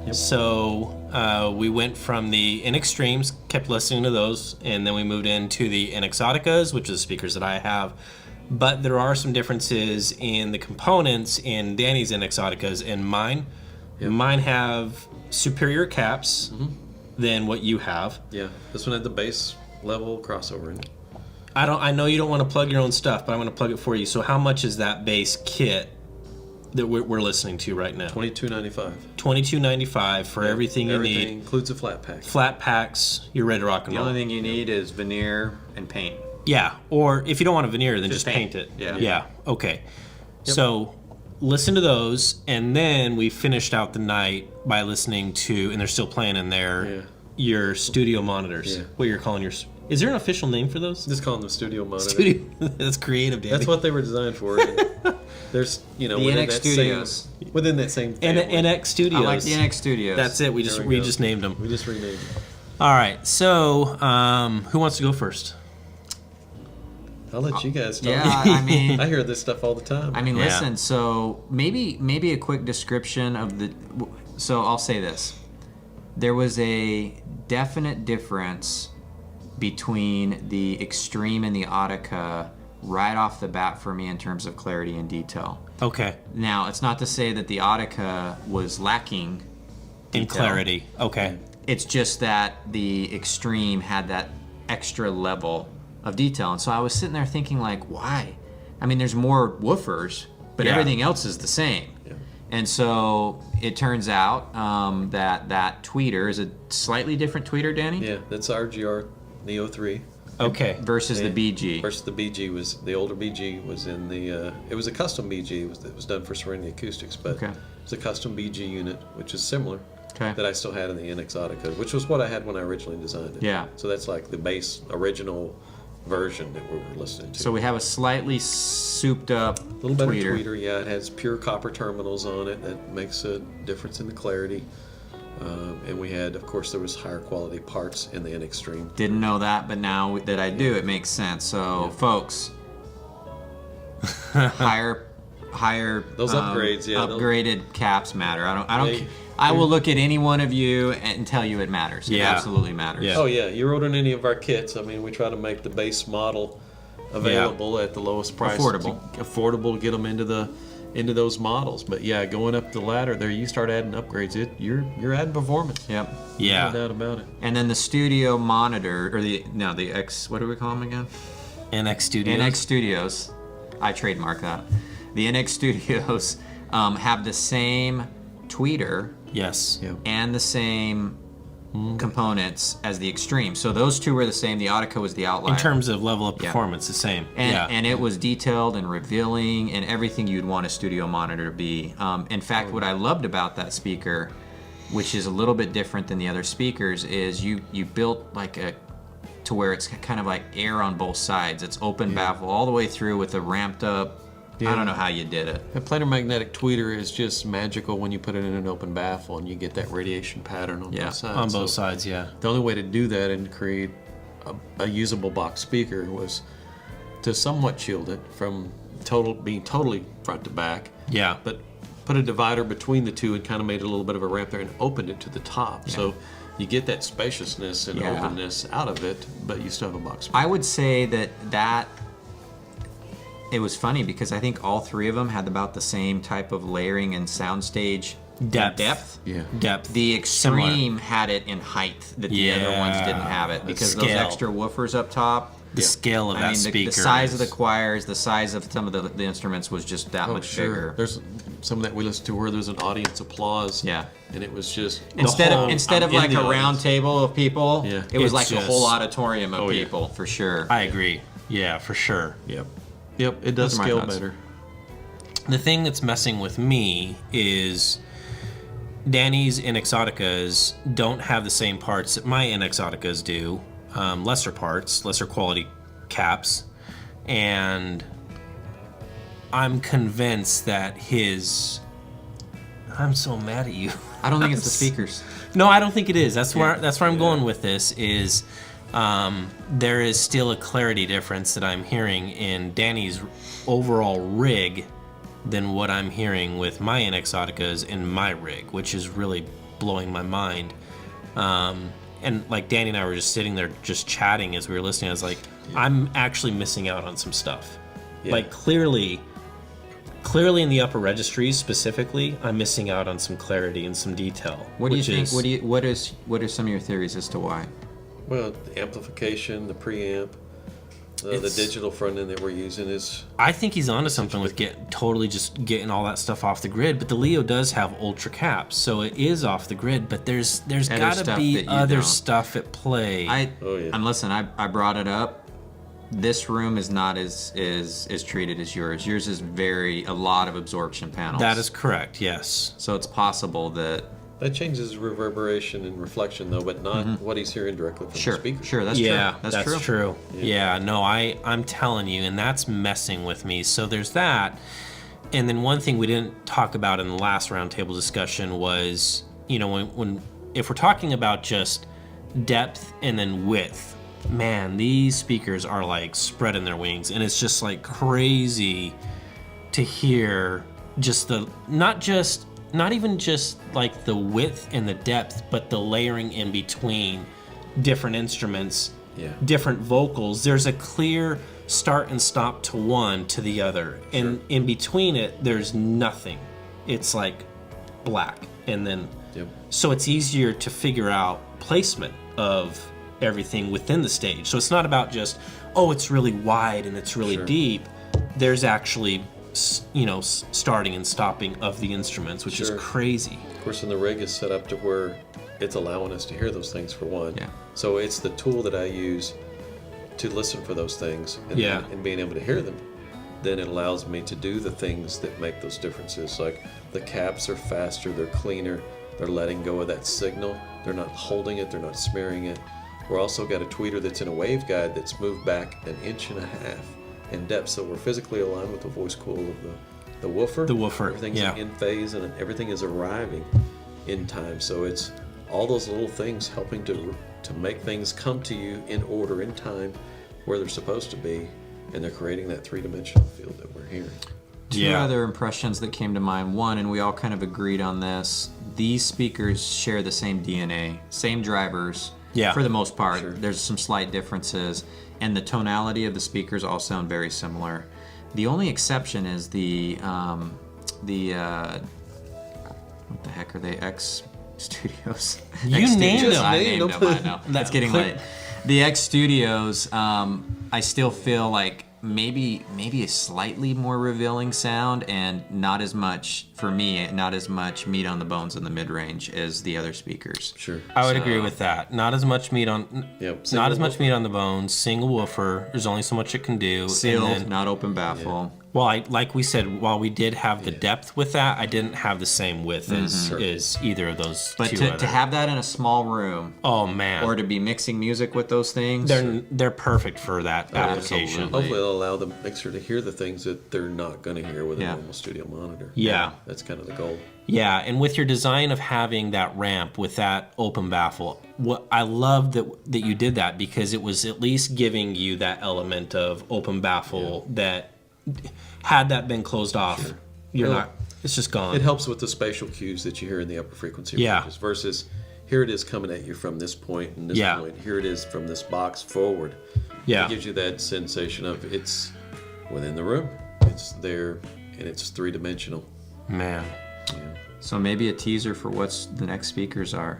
Yep. So we went from the NX-Tremes, kept listening to those, and then we moved into the NX-Oticas, which are the speakers that I have. But there are some differences in the components in Danny's NX-Oticas and mine. Yep. Mine have superior caps than what you have. Yeah, this one had the bass level crossover in it. I know you don't want to plug your own stuff, but I'm going to plug it for you. So how much is that bass kit that we're listening to right now? $22.95. $22.95 for everything you Everything need. includes a flat pack. Flat packs, you're ready to rock and The roll. only thing you need is veneer and paint. Yeah, or if you don't want a veneer, then just paint. paint it. Yeah. Yeah, okay. So listen to those, and then we finished out the night by listening to, and they're still playing in there, your studio monitors. Yeah. What you're calling your... Is there an official name for those? Just calling them studio monitor. Studio. That's creative, Danny. That's what they were designed for. And there's, The within NX that Studios. within that same family. NX Studios. I like the NX Studios. That's it. We There just we go. just named them. We just renamed it. All right. So, who wants to go first? I'll let you guys talk. Yeah, I mean, I hear this stuff all the time. I mean, Yeah. listen. So maybe a quick description of the. So I'll say this: there was a definite difference between the Extreme and the Otica right off the bat for me in terms of clarity and detail. Okay. Now, it's not to say that the Otica was lacking In detail. clarity. Okay. It's just that the Extreme had that extra level of detail. And so I was sitting there thinking, like, why? I mean, there's more woofers, but Yeah. everything else is the same. Yeah. And so it turns out that tweeter is a slightly different tweeter, Danny, Yeah, that's RGR Neo 3. Okay. versus the BG. Versus the BG was, the older BG was in the, it was a custom BG. It was done for Serenity Acoustics, but Okay. it's a custom BG unit, which is similar. Okay. That I still had in the NX-Otica, which was what I had when I originally designed it. Yeah. So that's like the base original version that we were listening to. So we have a slightly souped up A little better tweeter. tweeter, yeah. It has pure copper terminals on it. That makes a difference in the clarity. And we had, of course, there was higher quality parts in the NX-Treme. Didn't know that, but now that I do, it makes sense. So, folks, higher Those upgrades, yeah, they'll- upgraded caps matter. I don't. They- I will look at any one of you and tell you it matters. It Yeah. absolutely matters. Yeah. Oh yeah, you order any of our kits. I mean, we try to make the base model available at the lowest price. Affordable. Affordable to get them into those models. But yeah, going up the ladder there, you start adding upgrades. You're adding performance. Yep. Yeah. No doubt about it. And then the studio monitor, or the X. What do we call them again? NX Studios. NX Studios. I trademark that. The NX Studios have the same tweeter Yes. Yeah. and the same components as the Extreme. So those two were the same. The Otica was the outlier. In terms of level of Yeah. performance, the same. and, yeah. and it was detailed and revealing and everything you'd want a studio monitor to be. In fact, what I loved about that speaker, which is a little bit different than the other speakers, is you built like to where it's kind of like air on both sides. It's open baffle all the way through with a ramped up. I don't know how you did it. A planar magnetic tweeter is just magical when you put it in an open baffle and you get that radiation pattern on both sides. On both So sides, yeah. the only way to do that and create a usable box speaker was to somewhat shield it from being totally front to back. Yeah. But put a divider between the two and kind of made a little bit of a ramp there and opened it to the top. So you get that spaciousness and Yeah. openness out of it, but you still have a box speaker. I would say that it was funny because I think all three of them had about the same type of layering and soundstage depth. Yeah. Depth. The Similar. Extreme had it in height that the other ones didn't have it The because those scale. extra woofers up top. The scale of I that mean, speaker. the size of is- the choirs, the size of some of the instruments was just that much bigger. There's some that we listened to where there's an audience applause. Yeah. And it was just Instead the whole- of instead of in like the a round audience. table of people, Yeah. it was It's like a just- whole auditorium of yeah. people for sure. I agree. Yeah, for sure. Yep. Yep. It does Those are my scale thoughts. better. The thing that's messing with me is Danny's NX-Oticas don't have the same parts that my NX-Oticas do. Lesser parts, lesser quality caps. And I'm convinced that his... I'm so mad at you. I don't think it's the speakers. No, I don't think it is. That's where I'm going with this is there is still a clarity difference that I'm hearing in Danny's overall rig than what I'm hearing with my NX-Oticas in my rig, which is really blowing my mind. And like Danny and I were just sitting there just chatting as we were listening. I was like, I'm actually missing out on some stuff. Yeah. Like clearly in the upper registries specifically, I'm missing out on some clarity and some detail. What do you think? What are some of your theories as to why? Well, the amplification, the preamp, the digital front end that we're using is... I think he's onto something with getting all that stuff off the grid, but the Leo does have ultra caps, so it is off the grid, but there's got to be other stuff at play. And listen, I brought it up. This room is not as treated as yours. Yours is a lot of absorption panels. That is correct, yes. So it's possible that changes reverberation and reflection, though, but not what he's hearing directly from the speaker. Sure, that's true. That's true. Yeah, no, I'm telling you, and that's messing with me. So there's that. And then one thing we didn't talk about in the last roundtable discussion was, when if we're talking about just depth and then width, man, these speakers are like spreading their wings, and it's just like crazy to hear just not even just like the width and the depth, but the layering in between different instruments, different vocals. There's a clear start and stop to one to the other. And in between it, there's nothing. It's like black. And then, so it's easier to figure out placement of everything within the stage. So it's not about just, it's really wide and it's really deep. There's actually starting and stopping of the instruments, which is crazy. Of course, and the rig is set up to where it's allowing us to hear those things for one. Yeah. So it's the tool that I use to listen for those things and being able to hear them. Then it allows me to do the things that make those differences. Like the caps are faster, they're cleaner, they're letting go of that signal. They're not holding it, they're not smearing it. We're also got a tweeter that's in a waveguide that's moved back 1.5 inches in depth, so we're physically aligned with the voice coil of the woofer. The woofer, everything's in phase, and everything is arriving in time. So it's all those little things helping to make things come to you in order, in time, where they're supposed to be, and they're creating that three-dimensional field that we're hearing. Two other impressions that came to mind. One, and we all kind of agreed on this, these speakers share the same DNA, same drivers. For the most part. There's some slight differences, and the tonality of the speakers all sound very similar. The only exception is the what the heck are they? X Studios. You X named Studios. them. I named them. I know. That's getting late. The X Studios. I still feel like maybe a slightly more revealing sound, and not as much meat on the bones in the mid-range as the other speakers. Sure. I would agree with that. Not as much meat on meat on the bones. Single woofer. There's only so much it can do. Sealed, not open baffle. Well, like we said, while we did have the depth with that, I didn't have the same width as either of those but two. But to have that in a small room, oh man, or to be mixing music with those things, they're perfect for that application. Hopefully, it'll allow the mixer to hear the things that they're not going to hear with a normal studio monitor. Yeah, that's kind of the goal. Yeah, and with your design of having that ramp with that open baffle, what I love that you did that, because it was at least giving you that element of open baffle that. Had that been closed off, it's just gone. It helps with the spatial cues that you hear in the upper frequency ranges versus here it is coming at you from this point and this point. Here it is from this box forward. It gives you that sensation of it's within the room. It's there, and it's three-dimensional. Man. Yeah. So maybe a teaser for what's the next speakers are,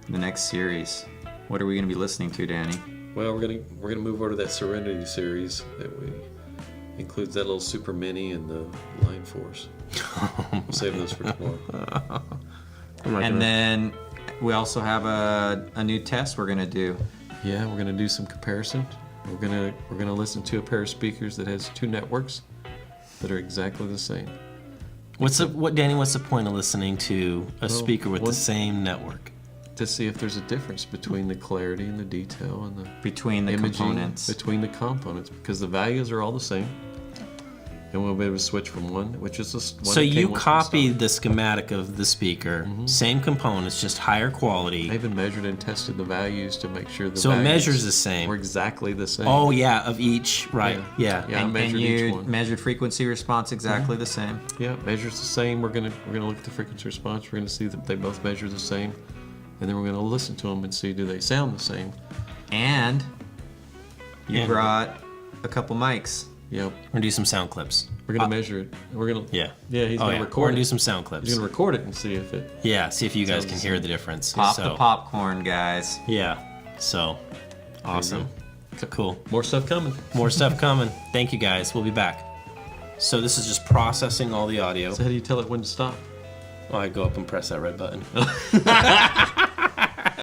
the next series. What are we going to be listening to, Danny? Well, we're gonna move over to that Serenity series that we includes that little Super Mini and the Line Force. We'll save those for tomorrow. And then we also have a new test we're gonna do. Yeah, we're gonna do some comparison. We're gonna listen to a pair of speakers that has two networks that are exactly the same. Danny? What's the point of listening to a speaker with the same network? To see if there's a difference between the clarity and the detail and the between the imaging, components. Between the components, because the values are all the same. And we'll be able to switch from one, which is one. So you copied the schematic of the speaker, same components, just higher quality. I even measured and tested the values to make sure the So it values measures the same. were exactly the same. Oh yeah, of each, right? Yeah. Yeah, I And measured each you one. measured frequency response exactly the same. Yeah, measures the same. We're gonna look at the frequency response. We're gonna see that they both measure the same, and then we're gonna listen to them and see do they sound the same. And you And- brought a couple mics. Yep. We're gonna do some sound clips. We're gonna measure it. We're gonna. Yeah. Yeah, he's Oh gonna yeah. We're record gonna it. do some sound clips. He's gonna record it and see if it. Yeah. See if you guys Sounds can the hear same. the difference. Pop so, the popcorn, guys. Yeah. So awesome. Cool. More stuff coming. More stuff coming. Thank you guys. We'll be back. So this is just processing all the audio. So how do you tell it when to stop? Oh, I go up and press that red button.